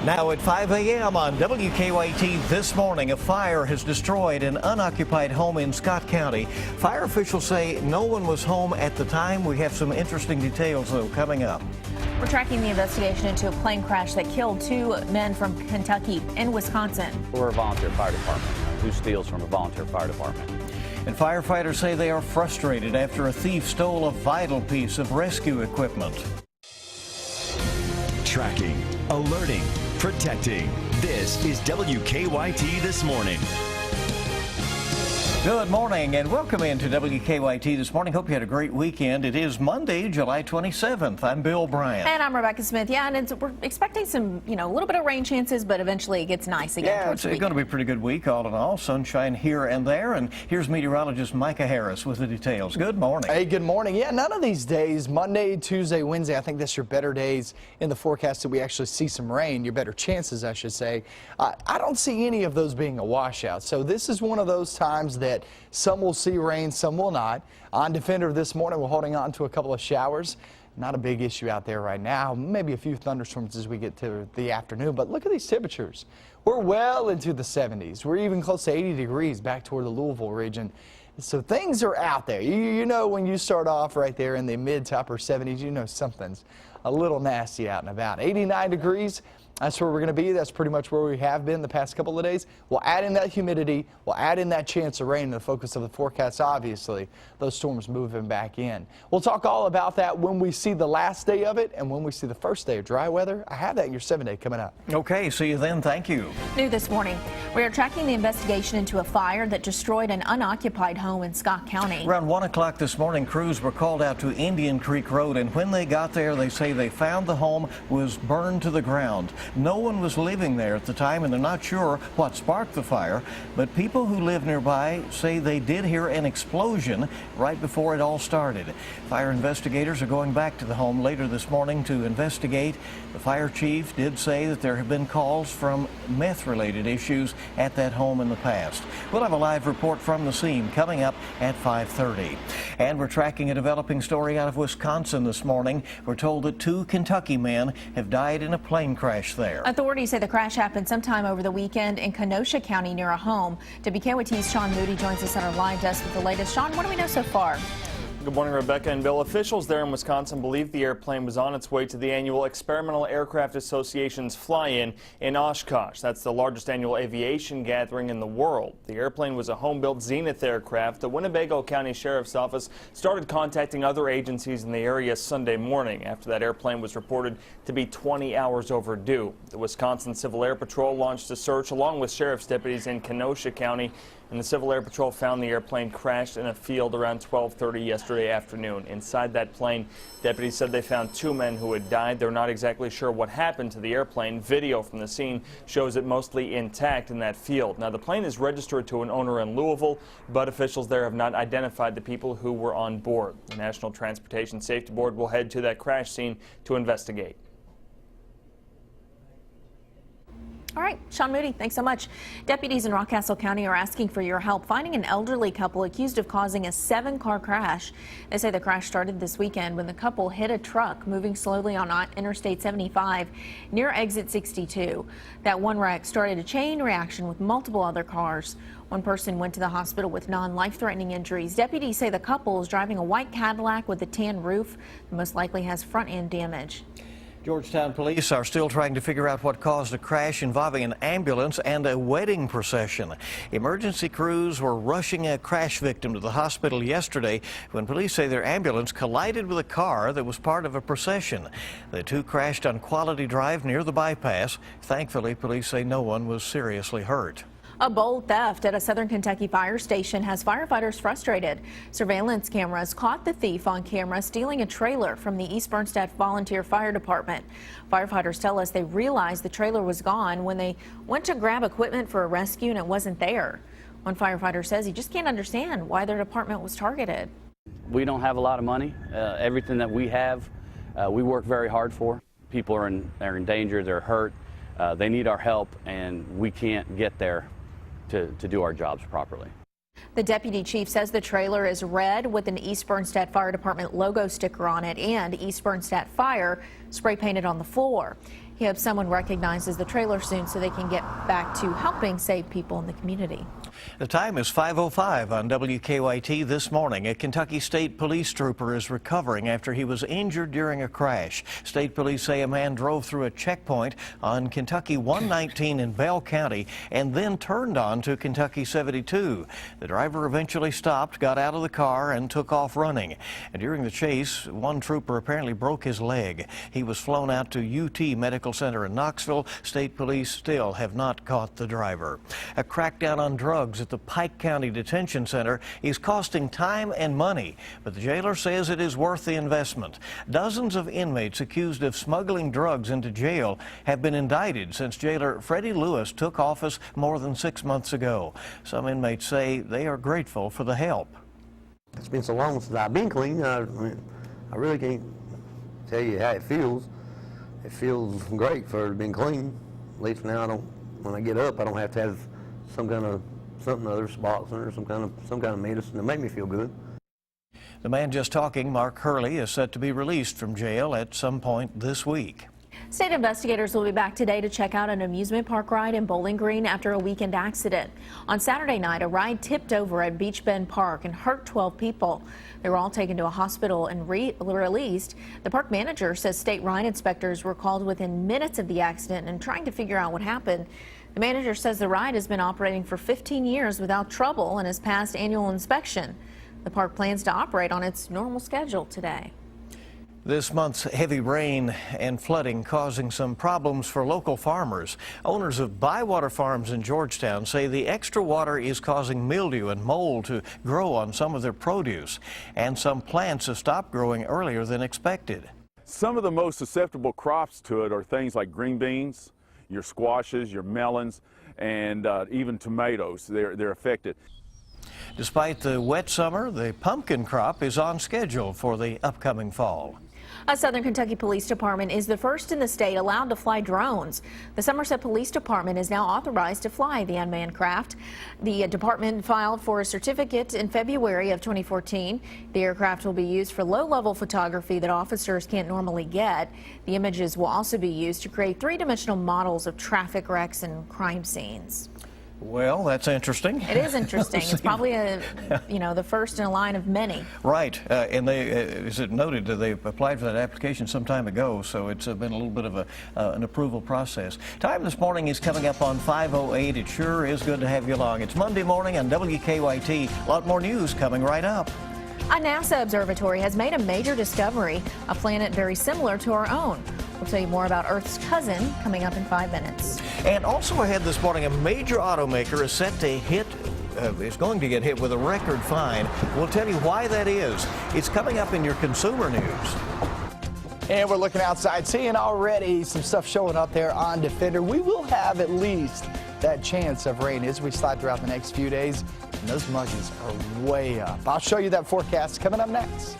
Now at 5 a.m. on WKYT this morning, a fire has destroyed an unoccupied home in Scott County. Fire officials say no one was home at the time. We have some interesting details, though, coming up. We're tracking the investigation into a plane crash that killed two men from Kentucky and Wisconsin. We're a volunteer fire department. Who steals from a volunteer fire department? And firefighters say they are frustrated after a thief stole a vital piece of rescue equipment. Tracking, alerting, protecting. This is WKYT This Morning. Good morning and welcome into WKYT This Morning. Hope you had a great weekend. It is Monday, July 27th. I'm Bill Bryant. And I'm Rebecca Smith. Yeah, and we're expecting some, a little bit of rain chances, but eventually it gets nice again. Yeah, it's going to be a pretty good week all in all. Sunshine here and there. And here's meteorologist Micah Harris with the details. Good morning. Hey, good morning. Yeah, none of these days, Monday, Tuesday, Wednesday, I think that's your better days in the forecast that we actually see some rain, your better chances, I should say. I don't see any of those being a washout. So this is one of those times that some will see rain, some will not. On Defender this morning, we're holding on to a couple of showers. Not a big issue out there right now. Maybe a few thunderstorms as we get to the afternoon. But look at these temperatures. We're well into the 70s. We're even close to 80 degrees back toward the Louisville region. So things are out there. You know when you start off right there in the mid to upper 70s, you know something's a little nasty out and about. 89 degrees. That's where we're going to be. That's pretty much where we have been the past couple of days. We'll add in that humidity. We'll add in that chance of rain in the focus of the forecast, obviously. Those storms moving back in. We'll talk all about that when we see the last day of it and when we see the first day of dry weather. I have that in your 7-day coming up. Okay, see you then. Thank you. New this morning, we are tracking the investigation into a fire that destroyed an unoccupied home in Scott County. Around 1 o'clock this morning, crews were called out to Indian Creek Road, and when they got there, they say they found the home was burned to the ground. No one was living there at the time, and they're not sure what sparked the fire, but people who live nearby say they did hear an explosion right before it all started. Fire investigators are going back to the home later this morning to investigate. The fire chief did say that there have been calls from meth-related issues at that home in the past. We'll have a live report from the scene coming up at 5:30. And we're tracking a developing story out of Wisconsin this morning. We're told that two Kentucky men have died in a plane crash there. Authorities say the crash happened sometime over the weekend in Kenosha County near a home. WKYT's Sean Moody joins us on our live desk with the latest. Sean, what do we know so far? Good morning, Rebecca and Bill. Officials there in Wisconsin believe the airplane was on its way to the annual Experimental Aircraft Association's fly-in in Oshkosh. That's the largest annual aviation gathering in the world. The airplane was a home-built Zenith aircraft. The Winnebago County Sheriff's Office started contacting other agencies in the area Sunday morning after that airplane was reported to be 20 hours overdue. The Wisconsin Civil Air Patrol launched a search along with sheriff's deputies in Kenosha County, and the Civil Air Patrol found the airplane crashed in a field around 12:30 yesterday afternoon. Inside that plane, deputies said they found two men who had died. They're not exactly sure what happened to the airplane. Video from the scene shows it mostly intact in that field. Now, the plane is registered to an owner in Louisville, but officials there have not identified the people who were on board. The National Transportation Safety Board will head to that crash scene to investigate. All right, Sean Moody, thanks so much. Deputies in Rockcastle County are asking for your help finding an elderly couple accused of causing a 7-car crash. They say the crash started this weekend when the couple hit a truck moving slowly on Interstate 75 near exit 62. That one wreck started a chain reaction with multiple other cars. One person went to the hospital with non-life-threatening injuries. Deputies say the couple is driving a white Cadillac with a tan roof that most likely has front-end damage. Georgetown police are still trying to figure out what caused a crash involving an ambulance and a wedding procession. Emergency crews were rushing a crash victim to the hospital yesterday when police say their ambulance collided with a car that was part of a procession. The two crashed on Quality Drive near the bypass. Thankfully, police say no one was seriously hurt. A bold theft at a Southern Kentucky fire station has firefighters frustrated. Surveillance cameras caught the thief on camera stealing a trailer from the East Bernstadt Volunteer Fire Department. Firefighters tell us they realized the trailer was gone when they went to grab equipment for a rescue and it wasn't there. One firefighter says he just can't understand why their department was targeted. We don't have a lot of money. Everything that we have, we work very hard for. People are in danger, they're hurt, they need our help, and we can't get there to do our jobs properly. The deputy chief says the trailer is red with an East Bernstadt Fire Department logo sticker on it and East Bernstadt Fire spray painted on the floor. He hopes someone recognizes the trailer soon so they can get back to helping save people in the community. The time is 5:05 on WKYT this morning. A Kentucky State Police trooper is recovering after he was injured during a crash. State police say a man drove through a checkpoint on Kentucky 119 in Bell County and then turned on to Kentucky 72. The driver eventually stopped, got out of the car, and took off running. And during the chase, one trooper apparently broke his leg. He was flown out to UT Medical Center in Knoxville. State police still have not caught the driver. A crackdown on drugs at the Pike County Detention Center is costing time and money, but the jailer says it is worth the investment. Dozens of inmates accused of smuggling drugs into jail have been indicted since jailer Freddie Lewis took office more than 6 months ago. Some inmates say they are grateful for the help. It's been so long since I've been clean, I really can't tell you how it feels. It feels great for being clean. At least now when I get up, I don't have to have some kind of something other, Suboxone or some kind of medicine to make me feel good. The man just talking, Mark Hurley, is set to be released from jail at some point this week. State investigators will be back today to check out an amusement park ride in Bowling Green after a weekend accident. On Saturday night, a ride tipped over at Beach Bend Park and hurt 12 people. They were all taken to a hospital and released. The park manager says state ride inspectors were called within minutes of the accident and trying to figure out what happened. The manager says the ride has been operating for 15 years without trouble and has passed annual inspection. The park plans to operate on its normal schedule today. This month's heavy rain and flooding causing some problems for local farmers. Owners of Bywater Farms in Georgetown say the extra water is causing mildew and mold to grow on some of their produce, and some plants have stopped growing earlier than expected. Some of the most susceptible crops to it are things like green beans, your squashes, your melons, and even tomatoes. They're affected. Despite the wet summer, the pumpkin crop is on schedule for the upcoming fall. A Southern Kentucky Police Department is the first in the state allowed to fly drones. The Somerset Police Department is now authorized to fly the unmanned craft. The department filed for a certificate in February of 2014. The aircraft will be used for low-level photography that officers can't normally get. The images will also be used to create three-dimensional models of traffic wrecks and crime scenes. Well, that's interesting. It is interesting. It's probably the first in a line of many. Right, and they, as it noted, they applied for that application some time ago, so it's been a little bit of an approval process. Time this morning is coming up on 5:08. It sure is good to have you along. It's Monday morning on WKYT. A lot more news coming right up. A NASA observatory has made a major discovery, a planet very similar to our own. We'll tell you more about Earth's cousin coming up in 5 minutes. And also ahead this morning, a major automaker is set to is going to get hit with a record fine. We'll tell you why that is. It's coming up in your consumer news. And we're looking outside, seeing already some stuff showing up there on Defender. We will have at least that chance of rain as we slide throughout the next few days. And those muggies are way up. I'll show you that forecast coming up next.